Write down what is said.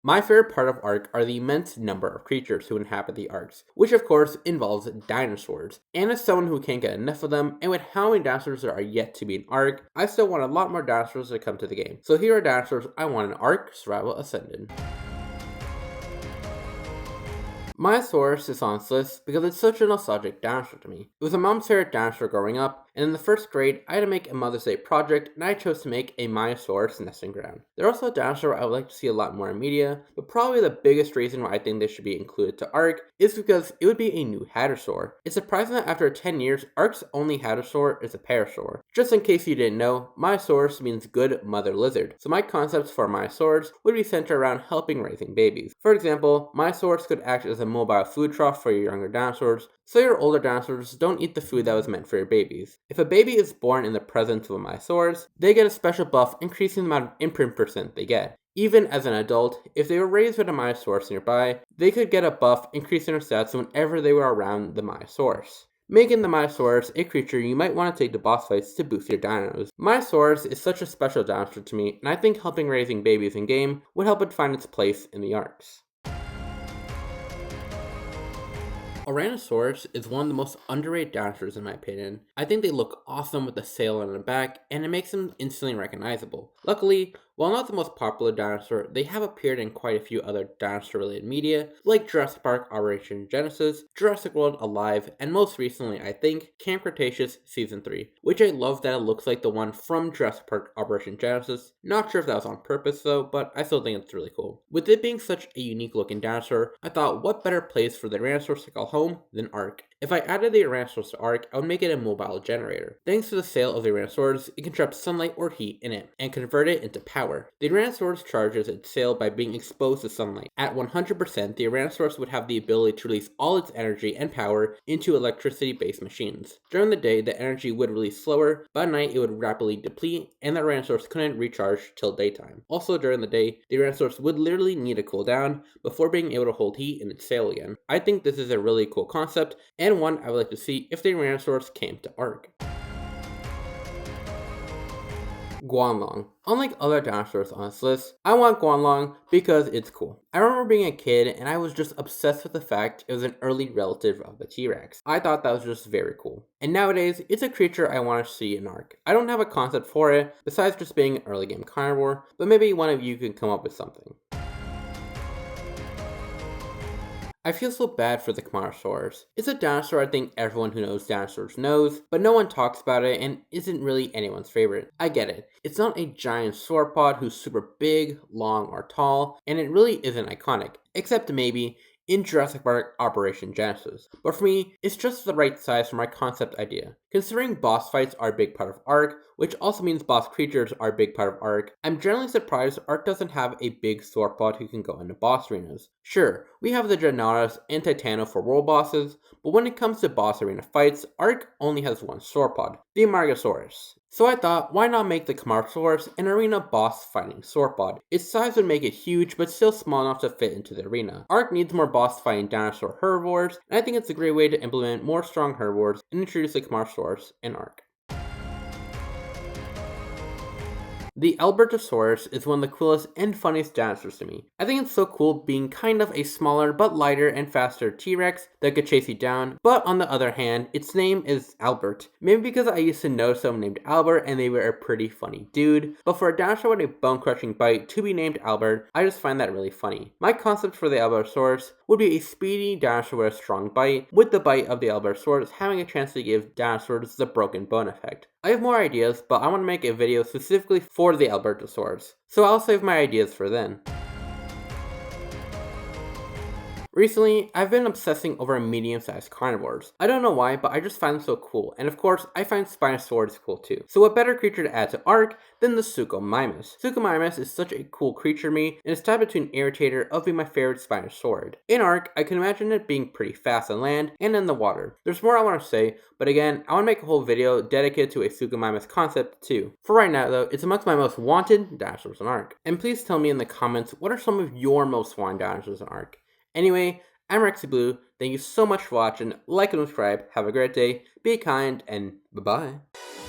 My favorite part of Ark are the immense number of creatures who inhabit the Arks, which of course involves dinosaurs. And as someone who can't get enough of them, and with how many dinosaurs there are yet to be in Ark, I still want a lot more dinosaurs to come to the game. So here are dinosaurs I want in Ark Survival Ascended. Myosaurus is on this list because it's such a nostalgic dinosaur to me. It was my mom's favorite dinosaur growing up, and in the first grade, I had to make a Mother's Day project, and I chose to make a Myosaurus nesting ground. They're also a dinosaur I would like to see a lot more in media, but probably the biggest reason why I think they should be included to Ark is because it would be a new hadrosaur. It's surprising that after 10 years, Ark's only hadrosaur is a parasaur. Just in case you didn't know, Myosaurus means good mother lizard, so my concepts for Myosaurs would be centered around helping raising babies. For example, Myosaurus could act as a mobile food trough for your younger dinosaurs, so your older dinosaurs don't eat the food that was meant for your babies. If a baby is born in the presence of a Myosaurus, they get a special buff increasing the amount of imprint percent they get. Even as an adult, if they were raised with a Myosaurus nearby, they could get a buff increasing their stats whenever they were around the Myosaurus, making the Myosaurus a creature you might want to take to boss fights to boost your dinos. Myosaurus is such a special dinosaur to me, and I think helping raising babies in game would help it find its place in the Arks. Tyrannosaurus is one of the most underrated dinosaurs in my opinion. I think they look awesome with the sail on the back, and it makes them instantly recognizable. Luckily, while not the most popular dinosaur, they have appeared in quite a few other dinosaur-related media, like Jurassic Park Operation Genesis, Jurassic World Alive, and most recently, I think, Camp Cretaceous Season 3, which I love that it looks like the one from Jurassic Park Operation Genesis. Not sure if that was on purpose though, but I still think it's really cool. With it being such a unique looking dinosaur, I thought what better place for the Tyrannosaurus to call home than Ark. If I added the Tyrannosaurus to Ark, I would make it a mobile generator. Thanks to the sail of the Tyrannosaurus, it can trap sunlight or heat in it, and convert it into power. The Tyrannosaurus charges its sail by being exposed to sunlight. At 100%, the Tyrannosaurus would have the ability to release all its energy and power into electricity-based machines. During the day, the energy would release slower, but at night it would rapidly deplete, and the Tyrannosaurus couldn't recharge till daytime. Also during the day, the Tyrannosaurus would literally need to cool down before being able to hold heat in its sail again. I think this is a really cool concept, and one I would like to see if the Tyrannosaurus came to Ark. Guanlong. Unlike other dinosaurs on this list, I want Guanlong because it's cool. I remember being a kid and I was just obsessed with the fact it was an early relative of the T-Rex. I thought that was just very cool. And nowadays, it's a creature I want to see in Ark. I don't have a concept for it, besides just being an early game carnivore, but maybe one of you can come up with something. I feel so bad for the Camarasaurus. It's a dinosaur I think everyone who knows dinosaurs knows, but no one talks about it and isn't really anyone's favorite. I get it. It's not a giant sauropod who's super big, long, or tall, and it really isn't iconic, except maybe in Jurassic Park Operation Genesis. But for me, it's just the right size for my concept idea. Considering boss fights are a big part of Ark, which also means boss creatures are a big part of Ark, I'm generally surprised Ark doesn't have a big sauropod who can go into boss arenas. Sure, we have the Dreadnoughtus and Titano for world bosses, but when it comes to boss arena fights, Ark only has one sauropod, the Amargasaurus. So I thought, why not make the Camarasaurus an arena boss fighting sauropod? Its size would make it huge, but still small enough to fit into the arena. Ark needs more boss fighting dinosaur herbivores, and I think it's a great way to implement more strong herbivores and introduce the Camarasaurus in Ark. The Albertosaurus is one of the coolest and funniest dinosaurs to me. I think it's so cool being kind of a smaller but lighter and faster T-Rex that could chase you down, but on the other hand, its name is Albert. Maybe because I used to know someone named Albert and they were a pretty funny dude, but for a dinosaur with a bone-crushing bite to be named Albert, I just find that really funny. My concept for the Albertosaurus would be a speedy dinosaur with a strong bite, with the bite of the Albertosaurus having a chance to give dinosaurs the broken bone effect. I have more ideas, but I want to make a video specifically for the Albertosaurus, so I'll save my ideas for then. Recently, I've been obsessing over medium-sized carnivores. I don't know why, but I just find them so cool, and of course, I find Spinosaurus cool too. So what better creature to add to Ark than the Suchomimus? Suchomimus is such a cool creature to me, and it's tied between Irritator of being my favorite Spinosaurid. In Ark, I can imagine it being pretty fast on land and in the water. There's more I want to say, but again, I want to make a whole video dedicated to a Suchomimus concept too. For right now though, it's amongst my most wanted dinosaurs in Ark. And please tell me in the comments, what are some of your most wanted dinosaurs in Ark? Anyway, I'm Rexy Blue. Thank you so much for watching. Like and subscribe. Have a great day. Be kind, and bye-bye.